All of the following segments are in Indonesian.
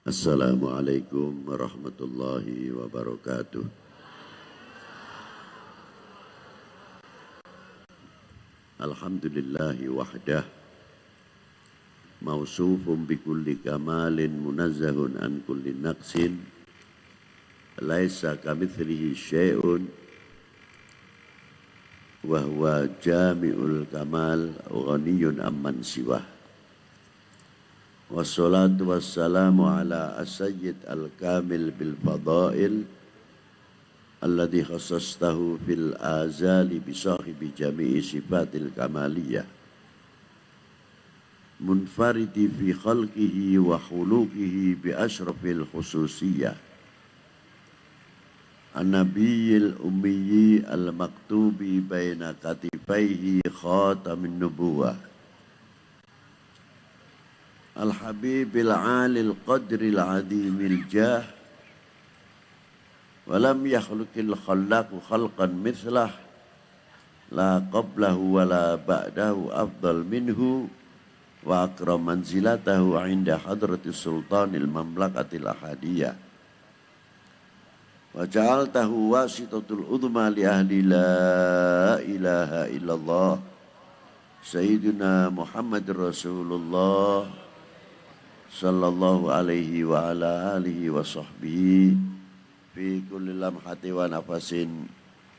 Assalamualaikum warahmatullahi wabarakatuh. Alhamdulillahi wahdah, mausufun bikulli kamalin munazzahun an kulli naqsin, laisa kamitslihi syai'un wa huwa jami'ul kamal ghaniyun amman siwah. Wassalatu wassalamu ala as-sayyid al-kamil bil fadail alladhi khassastahu fil azali bi sahibi jami'i sifatil kamaliyah munfaridi fi khalqihi wa khuluqihi bi ashrafil khususiyah an-nabiyil ummiyyi al-maktubi baina katifaihi khatamin nubuwah al-habibil alil qadril adimil jah walam yakhluqil khallaqu khalqan mithlah la qablahu wala ba'dahu afdal minhu wa akram manzilatahu inda hadratis sultanil mamlakatil ahadiyah wa ja'altahu wasitatul udhma li ahli la ilaha illallah sayyidina Muhammadur Rasulullah sallallahu alaihi wa ala alihi wa sahbihi fi kulli lamhati wa nafasin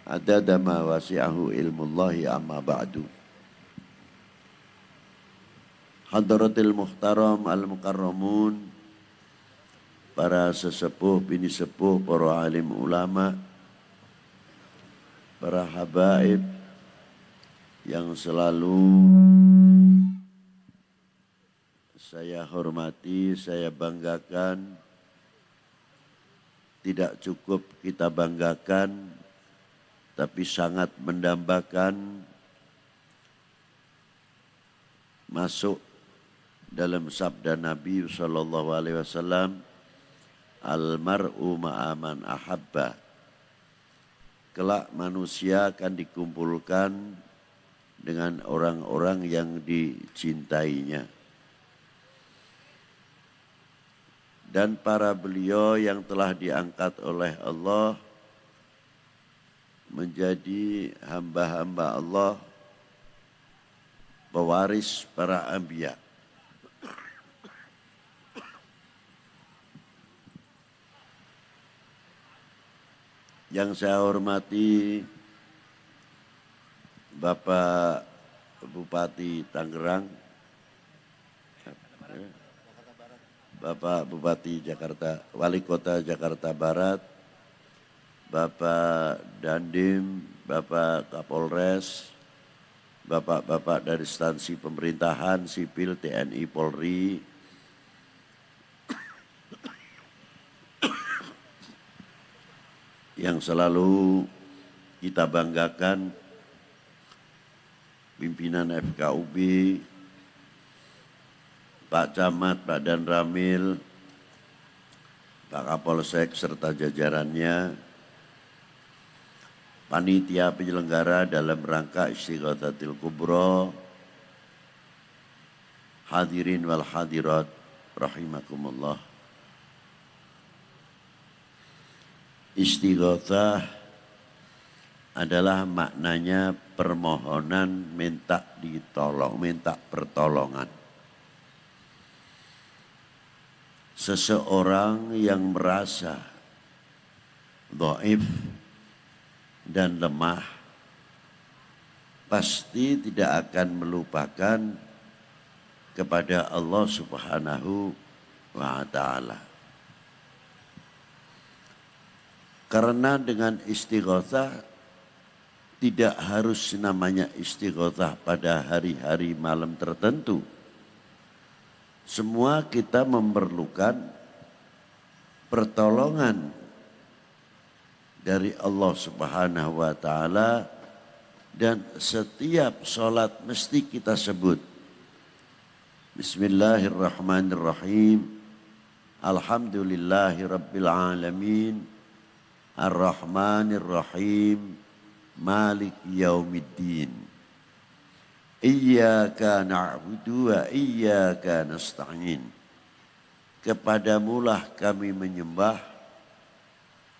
adada ma wasi'ahu ilmullahi amma ba'du. Hadratil muhtaram al-mukarramun, para sesepuh bini sepuh, para alim ulama, para habaib yang selalu saya hormati, saya banggakan. Tidak cukup kita banggakan, tapi sangat mendambakan masuk dalam sabda Nabi SAW, al-mar'u ma'aman ahabba. Kelak manusia akan dikumpulkan dengan orang-orang yang dicintainya. Dan para beliau yang telah diangkat oleh Allah menjadi hamba-hamba Allah, pewaris para anbiya. Yang saya hormati Bapak Bupati Tangerang, Bapak Bupati Jakarta, Wali Kota Jakarta Barat, Bapak Dandim, Bapak Kapolres, Bapak-bapak dari instansi pemerintahan, sipil, TNI, Polri, yang selalu kita banggakan, pimpinan FKUB, Pak Camat, Pak Dan Ramil, Pak Kapolsek serta jajarannya, panitia penyelenggara dalam rangka Istighatsatil Kubra, hadirin wal hadirat rahimakumullah. Istighatsah adalah maknanya permohonan minta ditolong, minta pertolongan. Seseorang yang merasa dhaif dan lemah pasti tidak akan melupakan kepada Allah Subhanahu wa ta'ala. Karena dengan istighatsah tidak harus namanya istighatsah pada hari-hari malam tertentu. Semua kita memerlukan pertolongan dari Allah Subhanahu wa ta'ala, dan setiap sholat mesti kita sebut Bismillahirrahmanirrahim, Alhamdulillahi Rabbil Alamin, Ar-Rahmanir-Rahim, Malik Yaumiddin. Iyyaka na'budu wa iyyaka nasta'in. kepadamulah kami menyembah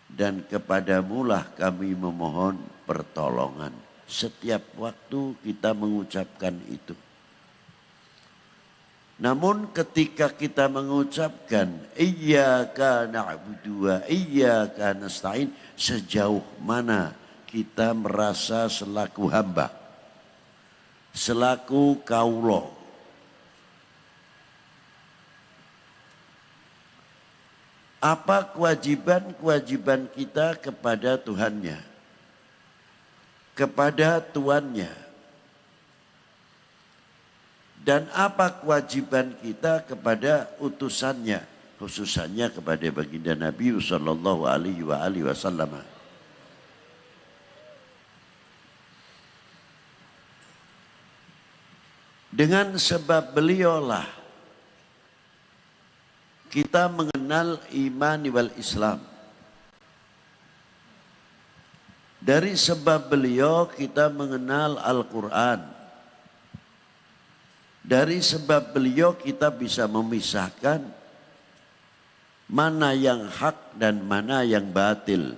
dan kepadamulah kami memohon pertolongan. Setiap waktu kita mengucapkan itu. Namun ketika kita mengucapkan iyyaka na'budu wa iyyaka nasta'in, sejauh mana kita merasa selaku hamba, selaku kaulo, apa kewajiban-kewajiban kita kepada Tuhannya, kepada Tuannya, dan apa kewajiban kita kepada utusannya, khususannya kepada baginda Nabi sallallahu alaihi wasallam. Dengan sebab beliaulah kita mengenal iman wal Islam. Dari sebab beliau kita mengenal Al-Quran. Dari sebab beliau kita bisa memisahkan mana yang hak dan mana yang batil.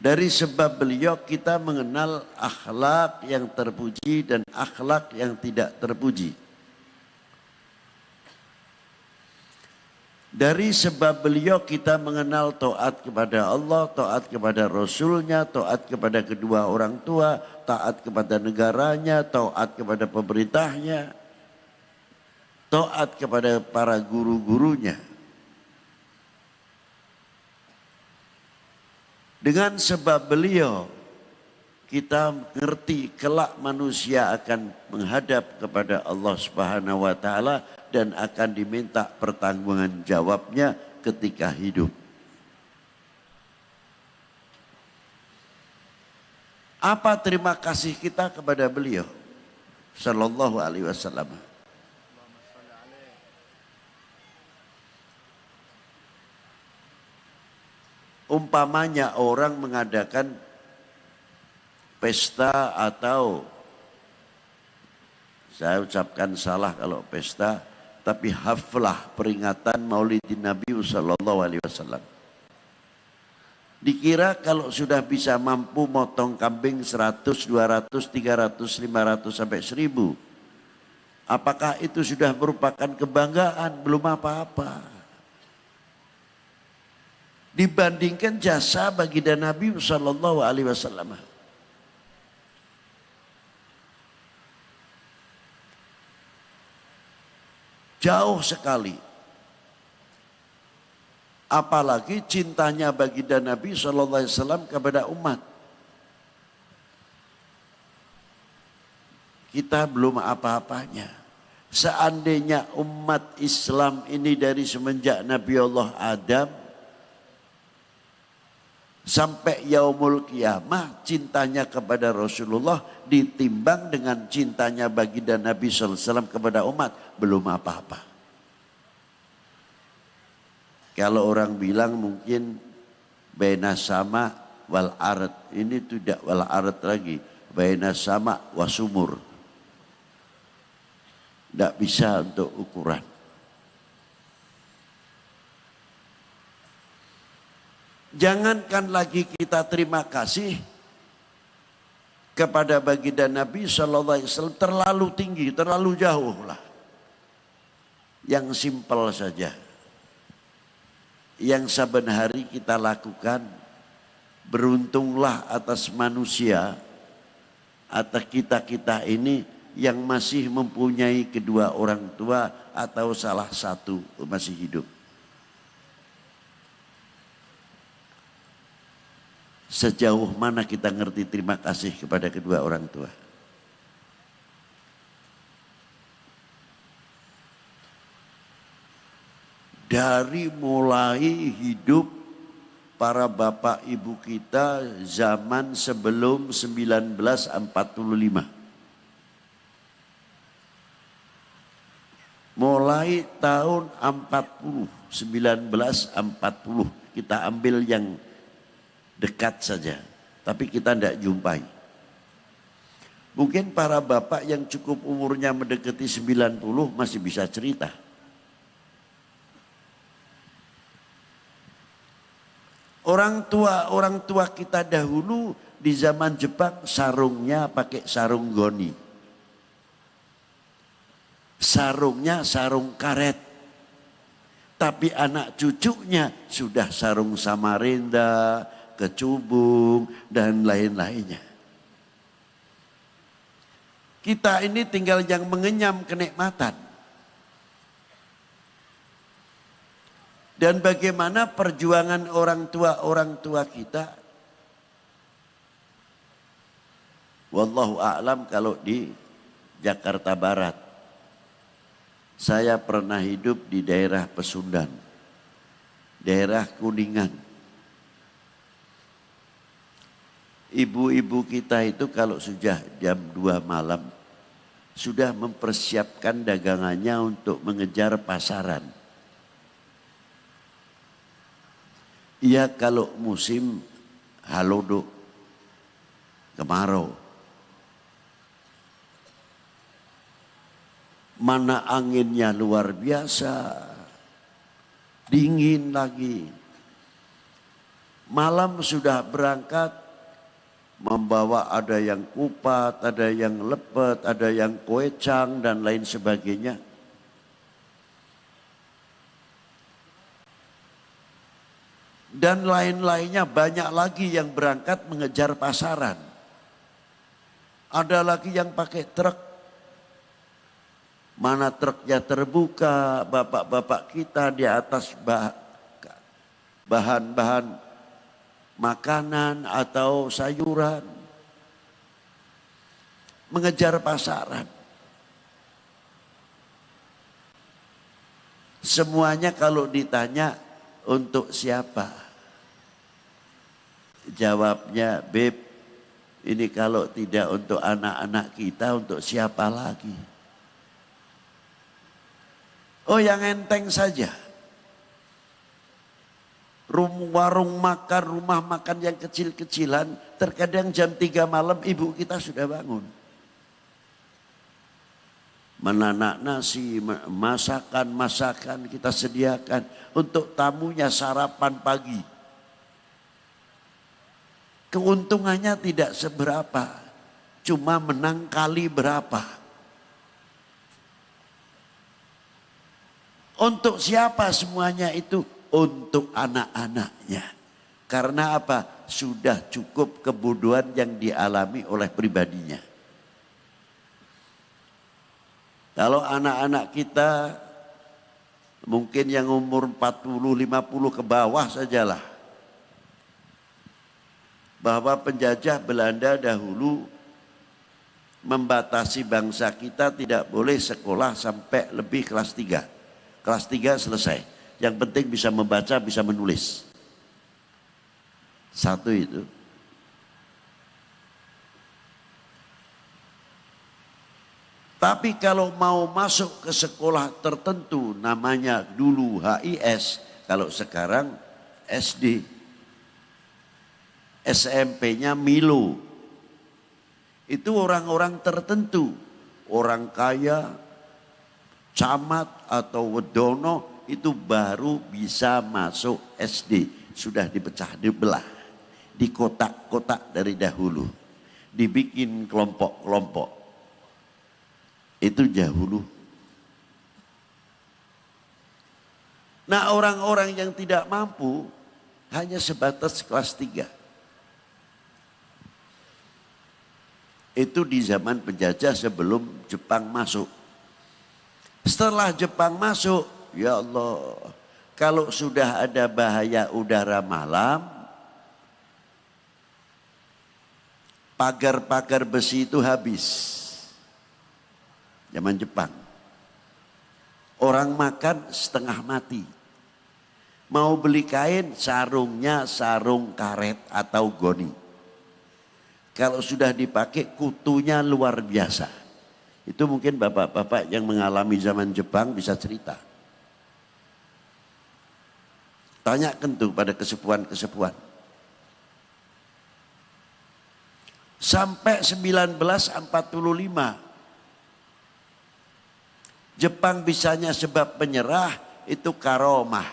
Dari sebab beliau kita mengenal akhlak yang terpuji dan akhlak yang tidak terpuji. Dari sebab beliau kita mengenal taat kepada Allah, taat kepada Rasulnya, taat kepada kedua orang tua, taat kepada negaranya, taat kepada pemerintahnya, taat kepada para guru-gurunya. Dengan sebab beliau kita mengerti kelak manusia akan menghadap kepada Allah Subhanahu wa taala dan akan diminta pertanggungjawaban jawabnya ketika hidup. Apa terima kasih kita kepada beliau sallallahu alaihi wasallam? Umpamanya orang mengadakan pesta atau, saya ucapkan salah kalau pesta, tapi haflah peringatan Maulidin Nabi sallallahu alaihi wasallam. Dikira kalau sudah bisa mampu motong kambing 100, 200, 300, 500 sampai 1000, apakah itu sudah merupakan kebanggaan? Belum apa-apa. Dibandingkan jasa baginda Nabi sallallahu alaihi wasallam. Jauh sekali. Apalagi cintanya baginda Nabi sallallahu alaihi wasallam kepada umat. Kita belum apa-apanya. Seandainya umat Islam ini dari semenjak Nabi Allah Adam sampai yaumul kiamah cintanya kepada Rasulullah ditimbang dengan cintanya baginda Nabi sallallahu alaihi wasallam kepada umat, belum apa-apa. Kalau orang bilang mungkin baina sama wal ard, ini tidak wal ard lagi, baina sama wasumur. Tidak bisa untuk ukuran. Jangankan lagi kita terima kasih kepada baginda Nabi sallallahu alaihi wasallam, terlalu tinggi, terlalu jauh lah. Yang simpel saja. Yang saben hari kita lakukan, beruntunglah atas manusia, atas kita-kita ini yang masih mempunyai kedua orang tua atau salah satu masih hidup. Sejauh mana kita ngerti terima kasih kepada kedua orang tua? Dari mulai hidup para bapak ibu kita zaman sebelum 1945. Mulai tahun 40, 1940 kita ambil yang dekat saja, tapi kita tidak jumpai. Mungkin para bapak yang cukup umurnya mendekati 90 masih bisa cerita. Orang tua kita dahulu di zaman Jepang sarungnya pakai sarung goni. Sarungnya sarung karet. Tapi anak cucunya sudah sarung Samarinda, kecubung, dan lain-lainnya. Kita ini tinggal yang mengenyam kenikmatan. Dan bagaimana perjuangan orang tua kita. Wallahu a'lam kalau di Jakarta Barat. Saya pernah hidup di daerah Pesundan. Daerah Kuningan. Ibu-ibu kita itu kalau sudah jam 2 malam. Sudah mempersiapkan dagangannya untuk mengejar pasaran. Iya kalau musim halodo, kemarau. Mana anginnya luar biasa, dingin lagi. Malam sudah berangkat, membawa ada yang kupat, ada yang lepet, ada yang koecang dan lain sebagainya. Dan lain-lainnya banyak lagi yang berangkat mengejar pasaran. Ada lagi yang pakai truk. Mana truknya terbuka, bapak-bapak kita di atas bahan-bahan makanan atau sayuran. Mengejar pasaran. Semuanya kalau ditanya untuk siapa? Jawabnya, Beb, ini kalau tidak untuk anak-anak kita, untuk siapa lagi? Oh, yang enteng saja. Warung makan, rumah makan yang kecil-kecilan, terkadang jam 3 malam ibu kita sudah bangun. Menanak nasi, masakan kita sediakan untuk tamunya sarapan pagi. Keuntungannya tidak seberapa, cuma menang kali berapa. Untuk siapa semuanya itu? Untuk anak-anaknya. Karena apa? Sudah cukup kebodohan yang dialami oleh pribadinya. Kalau anak-anak kita mungkin yang umur 40-50 ke bawah sajalah. Bahwa penjajah Belanda dahulu membatasi bangsa kita tidak boleh sekolah sampai lebih kelas 3. Kelas 3 selesai. Yang penting bisa membaca, bisa menulis. Satu itu. Tapi kalau mau masuk ke sekolah tertentu, namanya dulu HIS, kalau sekarang SD. SMP-nya Milo. Itu orang-orang tertentu. Orang kaya, camat atau wedono itu baru bisa masuk SD. Sudah dipecah, dibelah. Di kotak-kotak dari dahulu. Dibikin kelompok-kelompok. Itu dahulu. Nah, orang-orang yang tidak mampu hanya sebatas kelas 3. Itu di zaman penjajah sebelum Jepang masuk. Setelah Jepang masuk, ya Allah, kalau sudah ada bahaya udara malam, pagar-pagar besi itu habis. Zaman Jepang. Orang makan setengah mati. Mau beli kain, sarungnya sarung karet atau goni. Kalau sudah dipakai kutunya luar biasa. Itu mungkin bapak-bapak yang mengalami zaman Jepang bisa cerita. Tanyakan tuh pada kesepuan-kesepuan. sampai 1945. Jepang bisanya sebab menyerah itu karomah.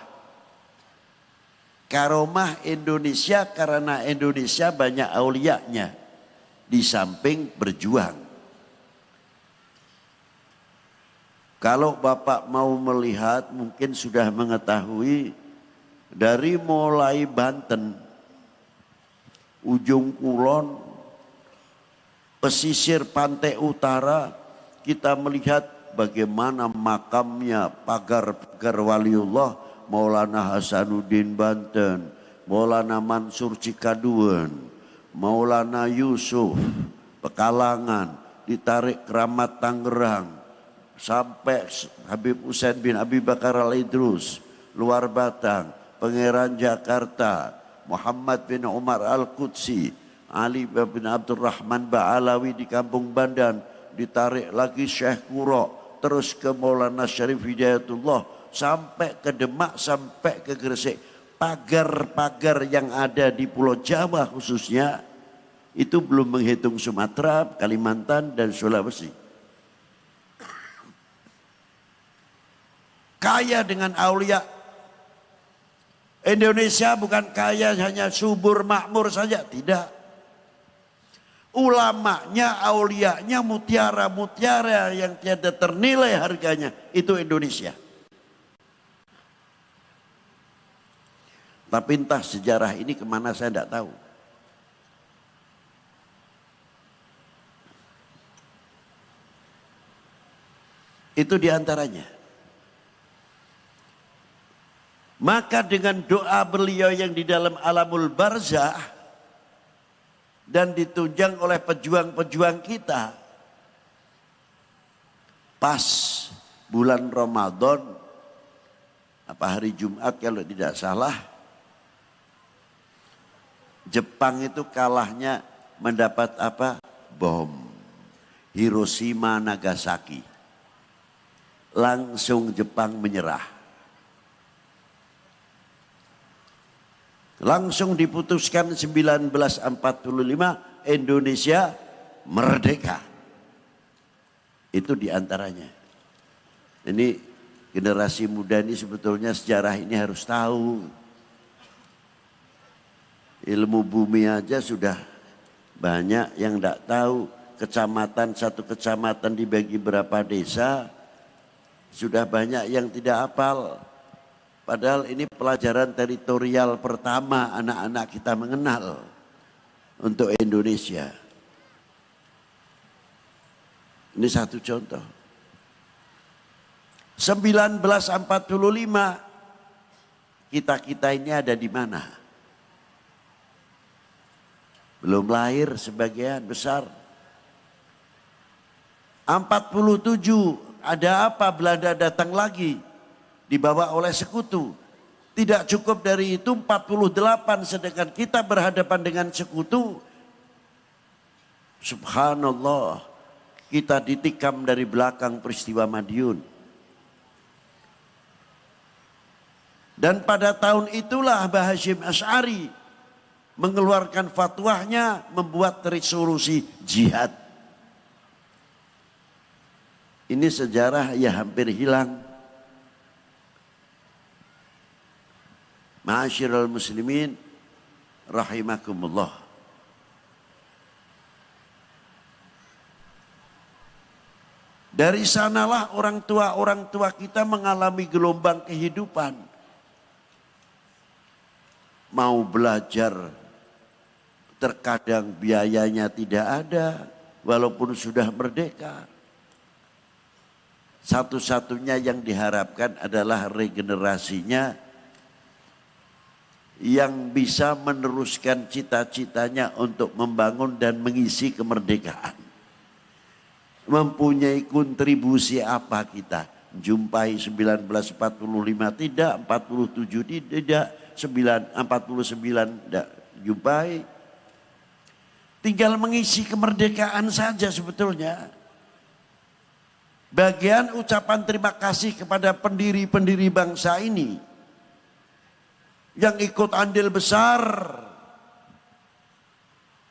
Karomah Indonesia karena Indonesia banyak aulianya di samping berjuang. Kalau Bapak mau melihat mungkin sudah mengetahui dari mulai Banten, ujung kulon, pesisir pantai utara, kita melihat bagaimana makamnya pagar-pagar waliullah Maulana Hasanuddin Banten, Maulana Mansur Cikaduan, Maulana Yusuf Pekalongan, ditarik Keramat Tangerang, sampai Habib Husain bin Abi Bakar Al-Idrus, Luar Batang, Pangeran Jakarta, Muhammad bin Umar Al-Qudsi, Ali bin Abdurrahman Ba'alawi di Kampung Bandan, ditarik lagi Syekh Kuro, terus ke Maulana Syarif Hidayatullah, sampai ke Demak, sampai ke Gresik. Pagar-pagar yang ada di Pulau Jawa khususnya, itu belum menghitung Sumatera, Kalimantan, dan Sulawesi. Kaya dengan aulia. Indonesia bukan kaya hanya subur makmur saja, tidak. Ulamanya, aulianya, mutiara-mutiara yang tiada ternilai harganya, itu Indonesia. Tapi entah sejarah ini kemana saya tidak tahu. Itu diantaranya. Maka dengan doa beliau yang di dalam alamul barzah dan ditunjang oleh pejuang-pejuang kita, pas bulan Ramadan, apa hari Jumat kalau tidak salah, Jepang itu kalahnya mendapat apa? Bom. Hiroshima, Nagasaki. Langsung Jepang menyerah. Langsung diputuskan 1945 Indonesia merdeka. Itu diantaranya. Ini generasi muda ini sebetulnya sejarah ini harus tahu. Ilmu bumi aja sudah banyak yang tidak tahu. Kecamatan, satu kecamatan dibagi berapa desa, sudah banyak yang tidak hafal. Padahal ini pelajaran teritorial pertama anak-anak kita mengenal untuk Indonesia. Ini satu contoh. 1945 kita ini ada di mana? Belum lahir sebagian besar. 47 ada apa? Belanda datang lagi. Dibawa oleh sekutu. Tidak cukup dari itu 48 sedangkan kita berhadapan dengan sekutu. Subhanallah. Kita ditikam dari belakang peristiwa Madiun. Dan pada tahun itulah Mbah Hasyim Asy'ari mengeluarkan fatwanya, membuat resolusi jihad. Ini sejarah ya hampir hilang. Ma'asyiral muslimin rahimakumullah. Dari sanalah orang tua kita mengalami gelombang kehidupan. Mau belajar, terkadang biayanya tidak ada, walaupun sudah merdeka. Satu-satunya yang diharapkan adalah regenerasinya yang bisa meneruskan cita-citanya untuk membangun dan mengisi kemerdekaan. Mempunyai kontribusi apa kita? Jumpai 1945 tidak, 47 tidak, 49 tidak jumpai. Tinggal mengisi kemerdekaan saja sebetulnya. Bagian ucapan terima kasih kepada pendiri-pendiri bangsa ini yang ikut andil besar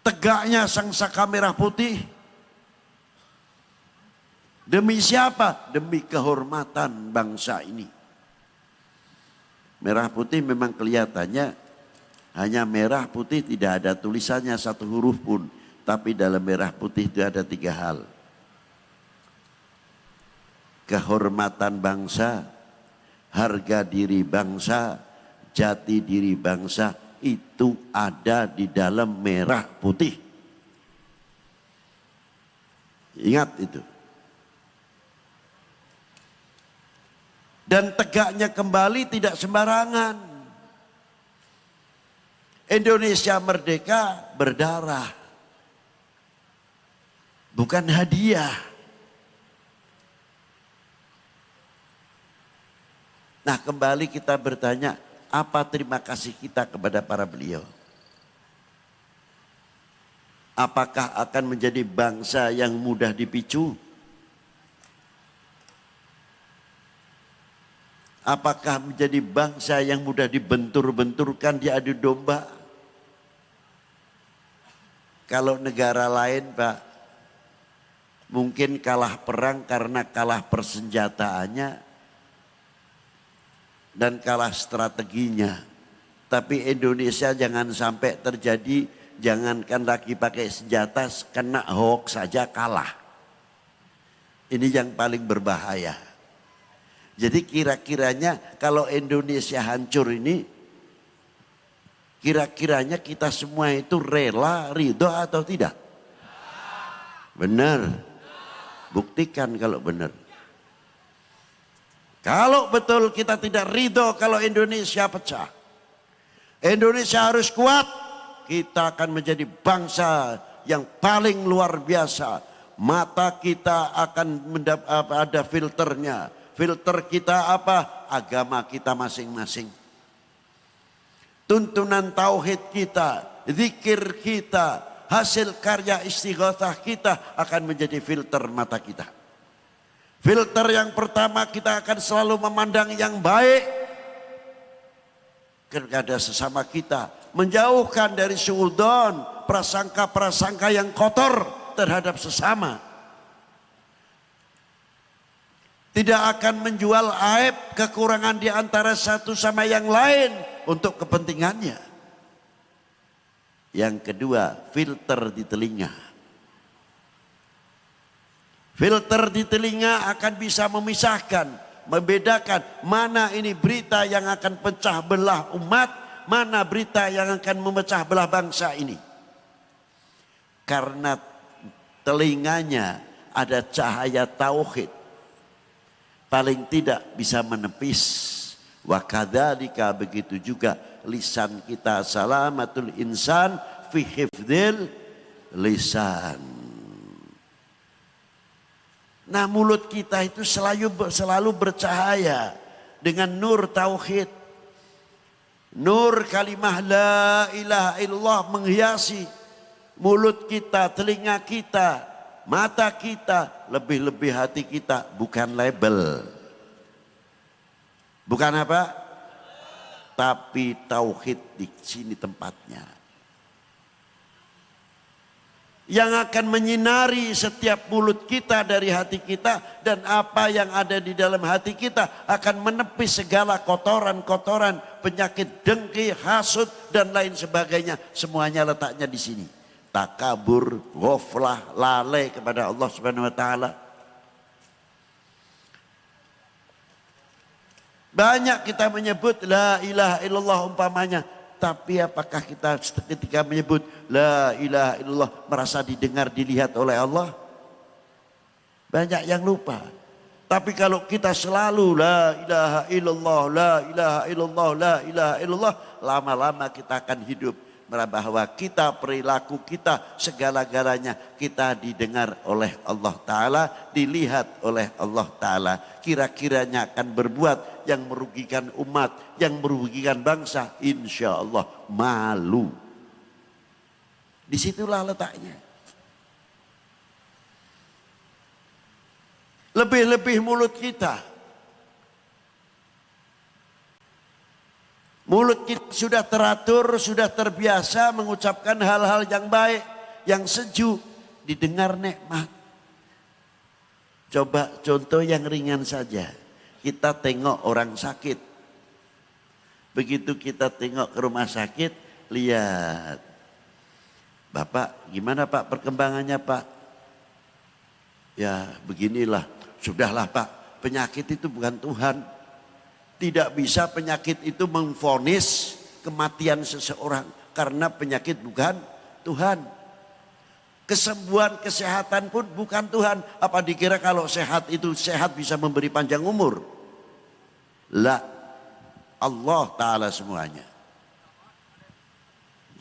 tegaknya sang saka merah putih. Demi siapa? Demi kehormatan bangsa ini. Merah putih memang kelihatannya hanya merah putih, tidak ada tulisannya satu huruf pun. Tapi dalam merah putih itu ada 3 hal. Kehormatan bangsa, harga diri bangsa, jati diri bangsa, itu ada di dalam merah putih. Ingat itu. Dan tegaknya kembali tidak sembarangan. Indonesia merdeka berdarah. Bukan hadiah. Nah, kembali kita bertanya, apa terima kasih kita kepada para beliau? Apakah akan menjadi bangsa yang mudah dipicu? Apakah menjadi bangsa yang mudah dibentur-benturkan, diadu domba? Kalau negara lain, Pak, mungkin kalah perang karena kalah persenjataannya dan kalah strateginya. Tapi Indonesia jangan sampai terjadi, jangankan lagi pakai senjata, kena hoax saja kalah. Ini yang paling berbahaya. Jadi kira-kiranya kalau Indonesia hancur ini, kira-kiranya kita semua itu rela, ridho atau tidak? Benar. Buktikan kalau benar. Kalau betul kita tidak ridho kalau Indonesia pecah. Indonesia harus kuat. Kita akan menjadi bangsa yang paling luar biasa. Mata kita akan ada filternya. Filter kita apa? Agama kita masing-masing. Tuntunan tauhid kita, zikir kita, hasil karya istighatsah kita akan menjadi filter mata kita. Filter yang pertama, kita akan selalu memandang yang baik kepada sesama kita. Menjauhkan dari suudzon, prasangka-prasangka yang kotor terhadap sesama. Tidak akan menjual aib, kekurangan di antara satu sama yang lain untuk kepentingannya. Yang kedua, filter di telinga. Filter di telinga akan bisa memisahkan, membedakan mana ini berita yang akan pecah belah umat, mana berita yang akan memecah belah bangsa ini. Karena telinganya ada cahaya tauhid. Paling tidak bisa menepis. Wa kadzalika, begitu juga lisan kita, salamatul insan fi hifdzil lisan. Nah, mulut kita itu selalu bercahaya dengan nur tauhid. Nur kalimah la ilaha illallah menghiasi mulut kita, telinga kita, mata kita, lebih-lebih hati kita. Bukan label. Bukan apa? Tapi tauhid di sini tempatnya. Yang akan menyinari setiap mulut kita dari hati kita. Dan apa yang ada di dalam hati kita akan menepis segala kotoran-kotoran, penyakit dengki, hasud, dan lain sebagainya. Semuanya letaknya di sini. Takabur, ghaflah, lalai kepada Allah Subhanahu wa taala. Banyak kita menyebut la ilaha illallah umpamanya, tapi apakah kita ketika menyebut la ilaha illallah merasa didengar, dilihat oleh Allah? Banyak yang lupa. Tapi kalau kita selalu la ilaha illallah, la ilaha illallah, la ilaha illallah, lama-lama kita akan hidup bahwa kita, perilaku kita, segala-galanya kita didengar oleh Allah Ta'ala, dilihat oleh Allah Ta'ala. Kira-kiranya akan berbuat yang merugikan umat, yang merugikan bangsa, insya Allah malu. Disitulah letaknya. Lebih-lebih mulut kita. Mulut kita sudah teratur, sudah terbiasa mengucapkan hal-hal yang baik. yang sejuk, didengar nikmat. Coba contoh yang ringan saja. Kita tengok orang sakit. Begitu kita tengok ke rumah sakit, lihat. Bapak, gimana Pak perkembangannya Pak? Ya beginilah, sudahlah Pak, penyakit itu bukan Tuhan. Tidak bisa penyakit itu memvonis kematian seseorang. Karena penyakit bukan Tuhan. Kesembuhan, kesehatan pun bukan Tuhan. Apa dikira kalau sehat itu sehat bisa memberi panjang umur? La, Allah Ta'ala semuanya.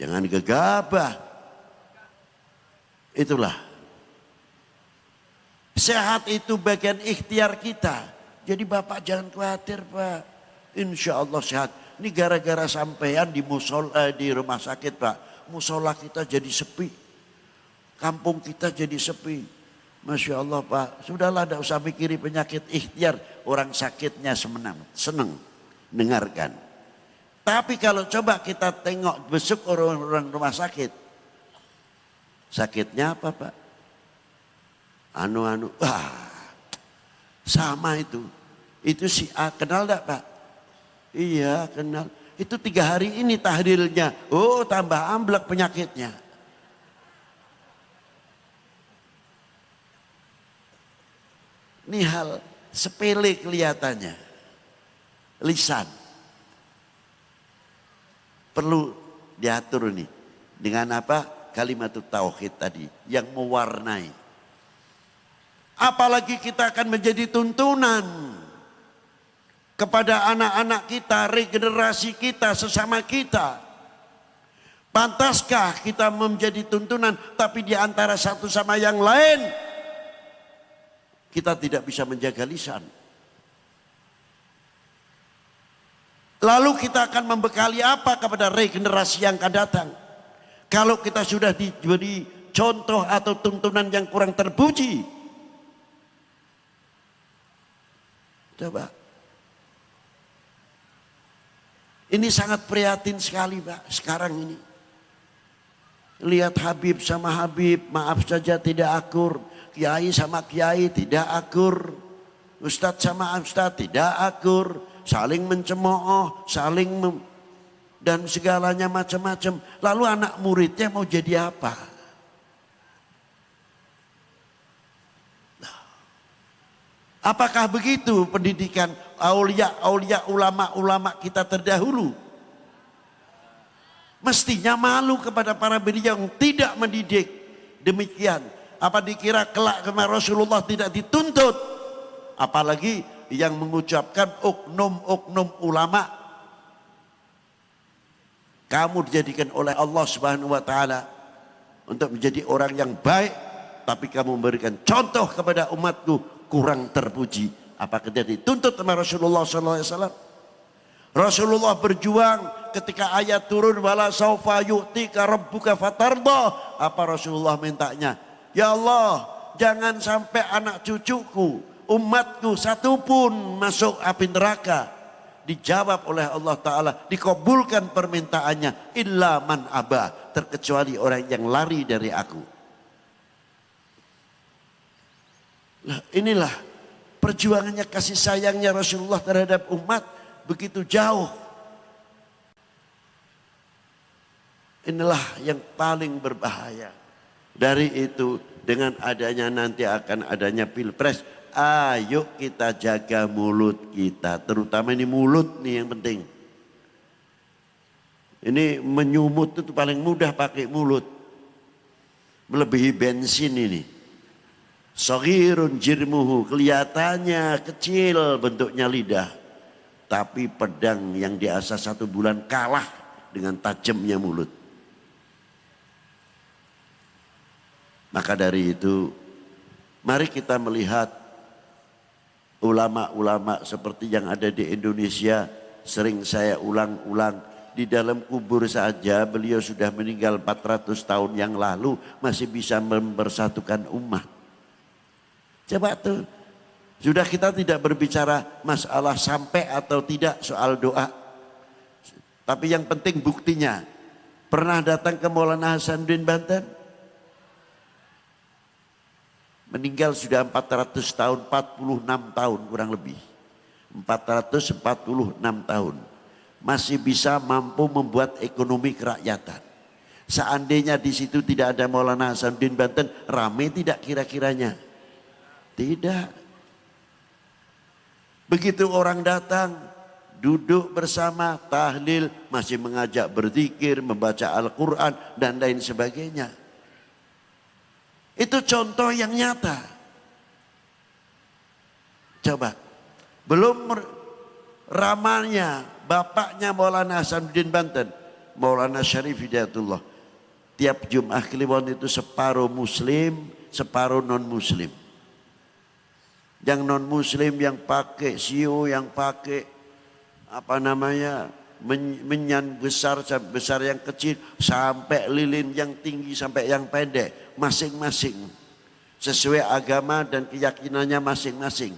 Jangan gegabah. Itulah. Sehat itu bagian ikhtiar kita. Jadi Bapak jangan khawatir Pak. Insya Allah sehat. Ini gara-gara sampean di rumah sakit Pak. Musola kita jadi sepi. Kampung kita jadi sepi. Masya Allah Pak. Sudahlah tidak usah mikiri penyakit ikhtiar. Orang sakitnya senang dengarkan. Tapi kalau coba kita tengok besuk orang-orang rumah sakit. Sakitnya apa Pak? Sama itu. Itu si A, kenal enggak Pak? Iya kenal. Itu 3 hari ini tahlilnya. Oh tambah amblek penyakitnya. Ini hal sepele kelihatannya. Lisan. Perlu diatur nih. Dengan apa? Kalimat tauhid tadi. Yang mewarnai. Apalagi kita akan menjadi tuntunan. Kepada anak-anak kita, regenerasi kita, sesama kita. Pantaskah kita menjadi tuntunan. Tapi di antara satu sama yang lain. Kita tidak bisa menjaga lisan. Lalu kita akan membekali apa kepada regenerasi yang akan datang. Kalau kita sudah diberi contoh atau tuntunan yang kurang terpuji. Coba. Ini sangat prihatin sekali Pak sekarang ini. Lihat Habib sama Habib, maaf saja tidak akur. Kiai sama kiai tidak akur. Ustadz sama ustadz tidak akur. Saling mencemooh, dan segalanya macam-macam. Lalu anak muridnya mau jadi apa? Apakah begitu pendidikan aulia, ulama-ulama kita terdahulu? Mestinya malu kepada para beliau yang tidak mendidik demikian. Apa dikira kelak kemarin Rasulullah tidak dituntut? Apalagi yang mengucapkan oknum-oknum ulama. Kamu dijadikan oleh Allah Subhanahu wa taala untuk menjadi orang yang baik, tapi kamu memberikan contoh kepada umatku kurang terpuji. Apakah tidak dituntut sama Rasulullah SAW? Rasulullah berjuang ketika ayat turun wala saufa yu'tika rabbuka fatarda. Apa Rasulullah mintanya? Ya Allah, jangan sampai anak cucuku, umatku satupun masuk api neraka. Dijawab oleh Allah Ta'ala, dikabulkan permintaannya. Illa man abah, terkecuali orang yang lari dari aku. Nah, inilah perjuangannya, kasih sayangnya Rasulullah terhadap umat begitu jauh. Inilah yang paling berbahaya. Dari itu dengan adanya nanti akan adanya pilpres, ayo kita jaga mulut kita, terutama ini mulut nih yang penting. Ini menyumut itu paling mudah pakai mulut, melebihi bensin ini. Shaghirun jirmuhu, kelihatannya kecil bentuknya lidah, tapi pedang yang diasah 1 bulan kalah dengan tajamnya mulut. Maka dari itu, mari kita melihat ulama-ulama seperti yang ada di Indonesia. Sering saya ulang-ulang, di dalam kubur saja beliau sudah meninggal 400 tahun yang lalu, masih bisa mempersatukan umat. Coba tuh, sudah kita tidak berbicara masalah sampai atau tidak soal doa. Tapi yang penting buktinya. Pernah datang ke Maulana Hasanuddin Banten? Meninggal sudah 400 tahun, 46 tahun kurang lebih. 446 tahun. Masih bisa mampu membuat ekonomi kerakyatan. Seandainya di situ tidak ada Maulana Hasanuddin Banten, rame tidak kira-kiranya? Tidak. Begitu orang datang, duduk bersama, tahlil, masih mengajak berzikir, membaca Al-Quran, dan lain sebagainya. Itu contoh yang nyata. Coba, belum ramanya bapaknya Maulana Hasanuddin Banten, Maulana Syarif Hidayatullah. Tiap Jum'ah Kliwon itu separuh muslim, separuh non muslim. Yang non muslim yang pakai siu, yang pakai apa namanya, menyan besar besar yang kecil, sampai lilin yang tinggi sampai yang pendek, masing-masing sesuai agama dan keyakinannya masing-masing.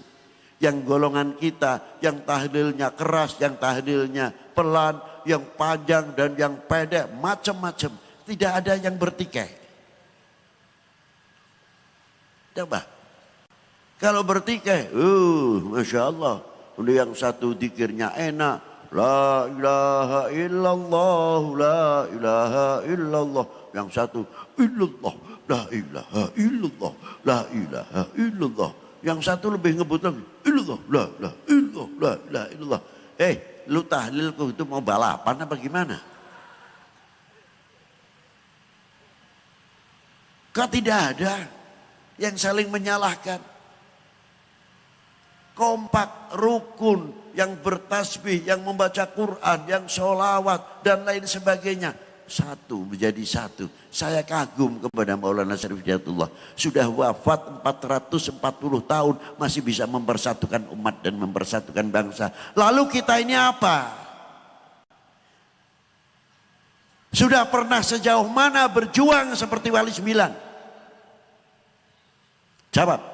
Yang golongan kita yang tahlilnya keras, yang tahlilnya pelan, yang panjang dan yang pendek, macam-macam. Tidak ada yang bertikai. Coba. Kalau bertikai, Masya Allah. Yang satu zikirnya enak. La ilaha illallah, la ilaha illallah. Yang satu, illallah, la ilaha illallah, la ilaha illallah. Yang satu lebih ngebut lagi, illallah, la ilaha illallah, la ilaha illallah. Lu tahlilku itu mau balapan apa gimana? Kok tidak ada yang saling menyalahkan? Kompak, rukun, yang bertasbih, yang membaca Quran, yang sholawat, dan lain sebagainya. Satu menjadi satu. Saya kagum kepada Maulana Syarif Hidayatullah. Sudah wafat 440 tahun, masih bisa mempersatukan umat dan mempersatukan bangsa. Lalu kita ini apa? Sudah pernah sejauh mana berjuang seperti Wali Sembilan? Jawab.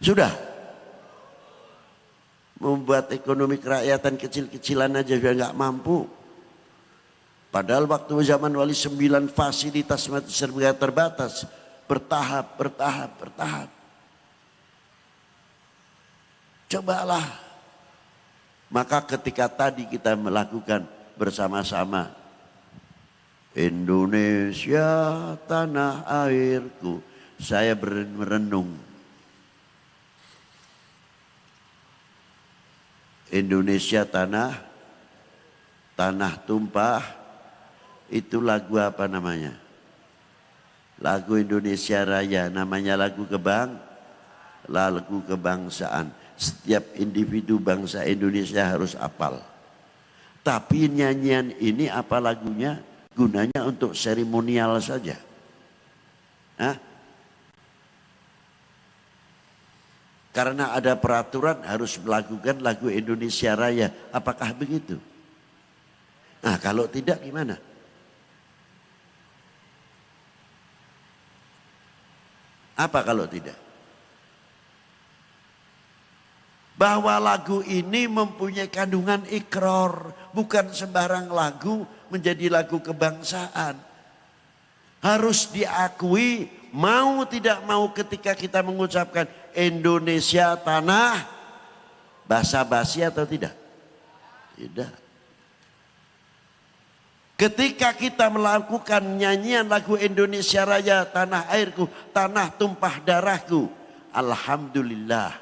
Sudah. Membuat ekonomi kerakyatan kecil-kecilan aja sudah nggak mampu. Padahal waktu zaman Wali Sembilan fasilitas serba terbatas. Bertahap. Cobalah. Maka ketika tadi kita melakukan bersama-sama. Indonesia tanah airku. Saya merenung. Indonesia tanah tumpah, itu lagu apa namanya? Lagu Indonesia Raya, namanya lagu kebangsaan. Setiap individu bangsa Indonesia harus hafal. Tapi nyanyian ini apa lagunya? Gunanya untuk seremonial saja. Hah? Karena ada peraturan harus melakukan lagu Indonesia Raya. Apakah begitu? Nah, kalau tidak gimana? Apa kalau tidak? Bahwa lagu ini mempunyai kandungan ikrar. Bukan sembarang lagu menjadi lagu kebangsaan. Harus diakui, mau tidak mau ketika kita mengucapkan Indonesia tanah, basa-basi atau tidak? Tidak. Ketika kita melakukan nyanyian lagu Indonesia Raya, tanah airku, tanah tumpah darahku, alhamdulillah.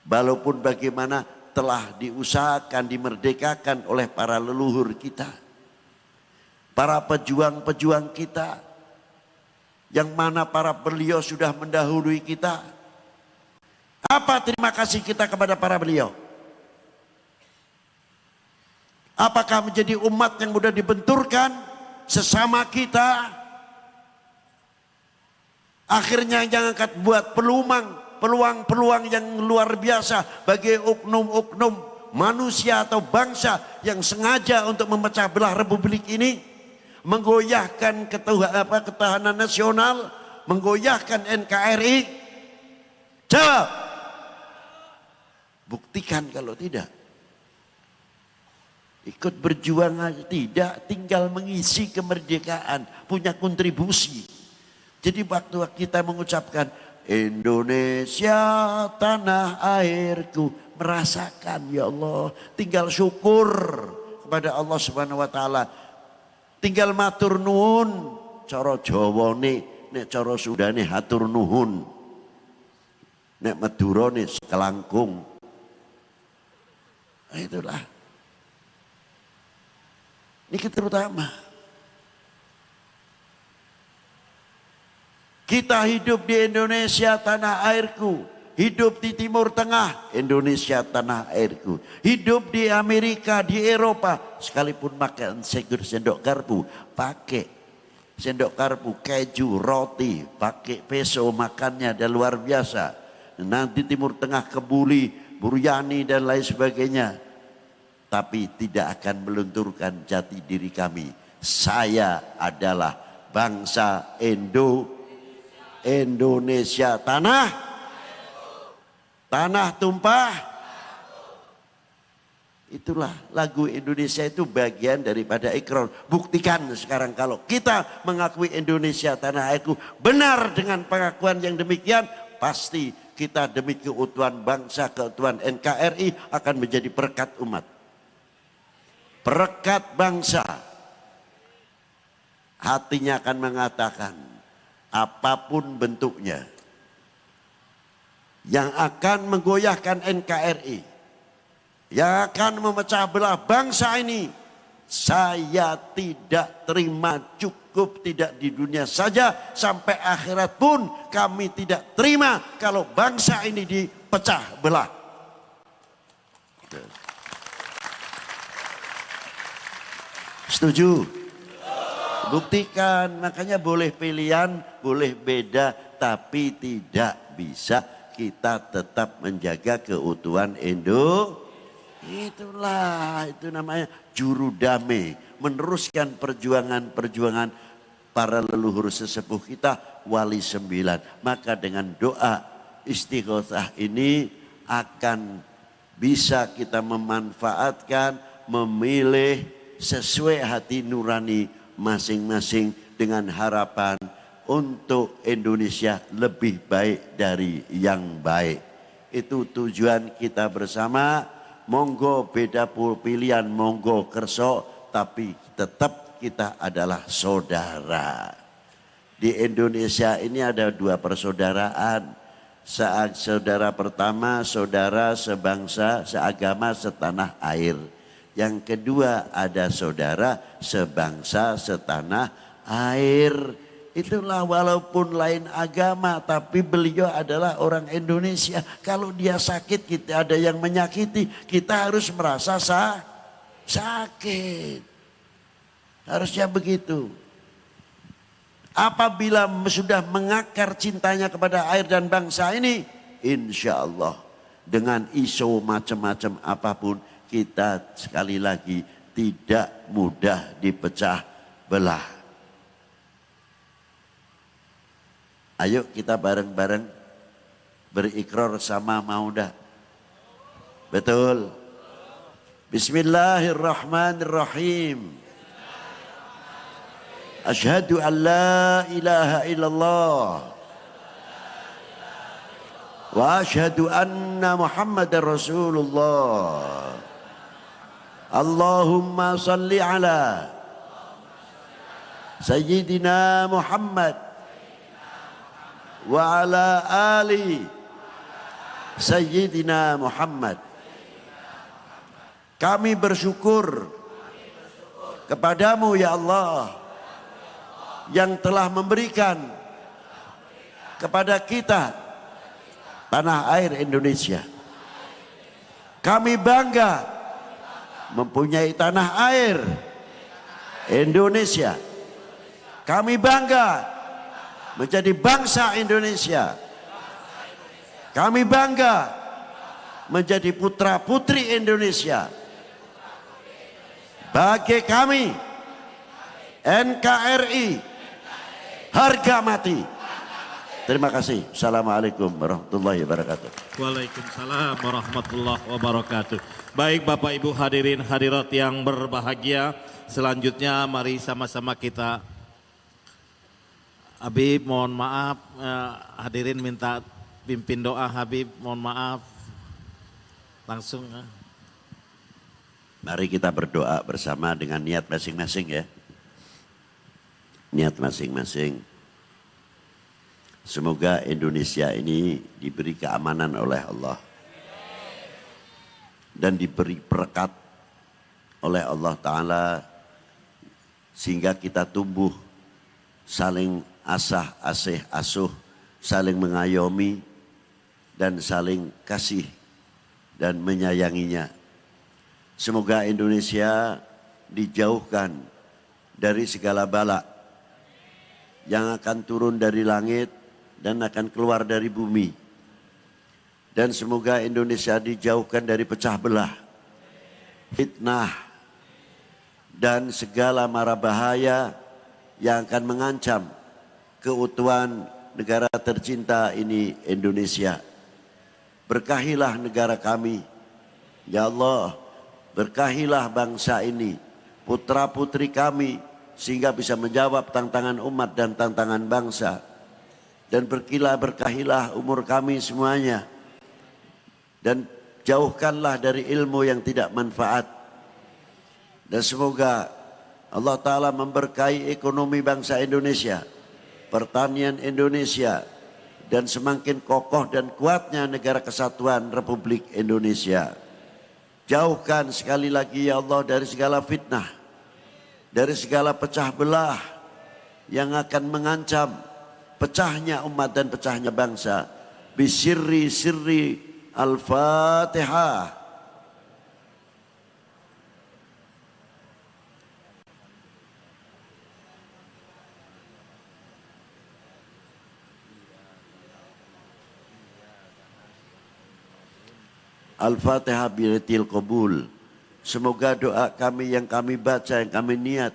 Walaupun bagaimana telah diusahakan, dimerdekakan oleh para leluhur kita. Para pejuang-pejuang kita. Yang mana para beliau sudah mendahului kita. Apa terima kasih kita kepada para beliau? Apakah menjadi umat yang mudah dibenturkan sesama kita? Akhirnya yang akan buat peluang-peluang yang luar biasa bagi oknum-oknum manusia atau bangsa yang sengaja untuk memecah belah republik ini. Menggoyahkan ketahanan nasional, menggoyahkan NKRI. Jawab. Buktikan kalau tidak. Ikut berjuang aja. Tidak, tinggal mengisi kemerdekaan. Punya kontribusi. Jadi waktu kita mengucapkan Indonesia tanah airku. Merasakan ya Allah. Tinggal syukur kepada Allah Subhanahu wa taala. Tinggal matur nuwun. Cara Jawane, nek cara Sundane hatur nuhun. Nek Madurane sekelangkung. Nah, itulah. Ini terutama. Kita hidup di Indonesia tanah airku. Hidup di Timur Tengah, Indonesia tanah airku. Hidup di Amerika, di Eropa. Sekalipun makan sendok garpu, pakai sendok garpu, keju, roti, pakai peso makannya dan luar biasa. Nanti Timur Tengah kebuli, buryani dan lain sebagainya. Tapi tidak akan melunturkan jati diri kami. Saya adalah bangsa Indonesia tanah tumpah. Itulah lagu Indonesia itu bagian daripada ikrar. Buktikan sekarang kalau kita mengakui Indonesia tanah airku benar dengan pengakuan yang demikian, pasti kita demi keutuhan bangsa, keutuhan NKRI akan menjadi perekat umat. Perekat bangsa. Hatinya akan mengatakan apapun bentuknya yang akan menggoyahkan NKRI, yang akan memecah belah bangsa ini, saya tidak terima. Cukup tidak di dunia saja, sampai akhirat pun kami tidak terima kalau bangsa ini dipecah belah. Setuju? Buktikan. Makanya boleh pilihan, boleh beda, tapi tidak bisa kita tetap menjaga keutuhan Itulah, itu namanya juru damai. Meneruskan perjuangan-perjuangan para leluhur sesepuh kita, wali 9. Maka dengan doa istighosah ini akan bisa kita memanfaatkan, memilih sesuai hati nurani masing-masing dengan harapan untuk Indonesia lebih baik dari yang baik. Itu tujuan kita bersama. Monggo beda pilihan, monggo kerso, tapi tetap kita adalah saudara. Di Indonesia ini ada 2 persaudaraan. Saudara pertama, saudara sebangsa, seagama, setanah air. Yang kedua ada saudara sebangsa, setanah air. Itulah walaupun lain agama, tapi beliau adalah orang Indonesia. Kalau dia sakit, kita ada yang menyakiti, kita harus merasa sakit. Harusnya begitu. Apabila sudah mengakar cintanya kepada air dan bangsa ini, insya Allah dengan isu macam-macam apapun, kita sekali lagi tidak mudah dipecah belah. Ayo kita bareng-bareng berikrar sama mau dah. Betul. Bismillahirrahmanirrahim. Asyhadu an la ilaha illallah. Wa asyhadu anna Muhammadar Rasulullah. Allahumma salli ala Sayyidina Muhammad wa ala ali Sayyidina Muhammad. Kami bersyukur kepadamu ya Allah yang telah memberikan kepada kita tanah air Indonesia. Kami bangga mempunyai tanah air Indonesia. Kami bangga menjadi bangsa Indonesia. Kami bangga menjadi putra putri Indonesia. Bagi kami NKRI harga mati. Terima kasih. Assalamualaikum warahmatullahi wabarakatuh. Waalaikumsalam warahmatullahi wabarakatuh. Baik Bapak Ibu hadirin hadirat yang berbahagia, selanjutnya mari sama-sama kita. Habib mohon maaf, hadirin minta pimpin doa Habib, mohon maaf. Langsung. Mari kita berdoa bersama dengan niat masing-masing ya. Niat masing-masing. Semoga Indonesia ini diberi keamanan oleh Allah. Dan diberi berkat oleh Allah Ta'ala. Sehingga kita tumbuh saling asuh, saling mengayomi. Dan saling kasih dan menyayanginya. Semoga Indonesia dijauhkan dari segala bala yang akan turun dari langit dan akan keluar dari bumi. Dan semoga Indonesia dijauhkan dari pecah belah, fitnah, dan segala mara bahaya yang akan mengancam keutuhan negara tercinta ini Indonesia. Berkahilah negara kami, ya Allah, berkahilah bangsa ini, putra putri kami, sehingga bisa menjawab tantangan umat dan tantangan bangsa. Dan berkahilah umur kami semuanya. Dan jauhkanlah dari ilmu yang tidak manfaat. Dan semoga Allah Ta'ala memberkahi ekonomi bangsa Indonesia, pertanian Indonesia, dan semakin kokoh dan kuatnya negara kesatuan Republik Indonesia. Jauhkan sekali lagi ya Allah dari segala fitnah, dari segala pecah belah yang akan mengancam pecahnya umat dan pecahnya bangsa. Bisirri sirri Al-Fatihah. Al-Fatihah bilatil qabul. Semoga doa kami yang kami baca, yang kami niat,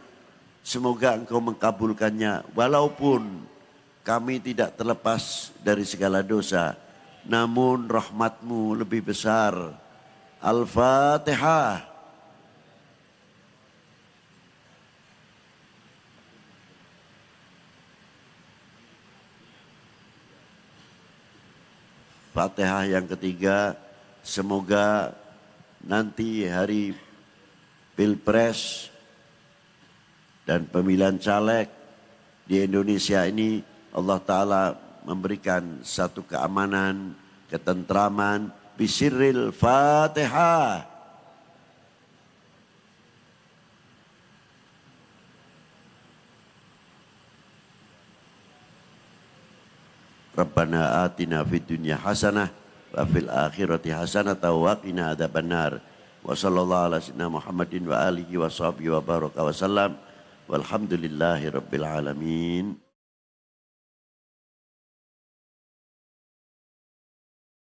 semoga Engkau mengkabulkannya. Walaupun kami tidak terlepas dari segala dosa, namun rahmat-Mu lebih besar. Al-Fatihah. Fatihah yang ketiga, semoga nanti hari Pilpres dan pemilihan caleg di Indonesia ini Allah Ta'ala memberikan satu keamanan, ketentraman, bisirril Fatihah. Rabbana atina fid dunya hasanah wa fil akhirati hasanah wa qina adzabannar. Wa sallallahu ala sayyidina Muhammadin wa alihi wa sahbihi wa baraka wa sallam. Walhamdulillahi rabbil alamin.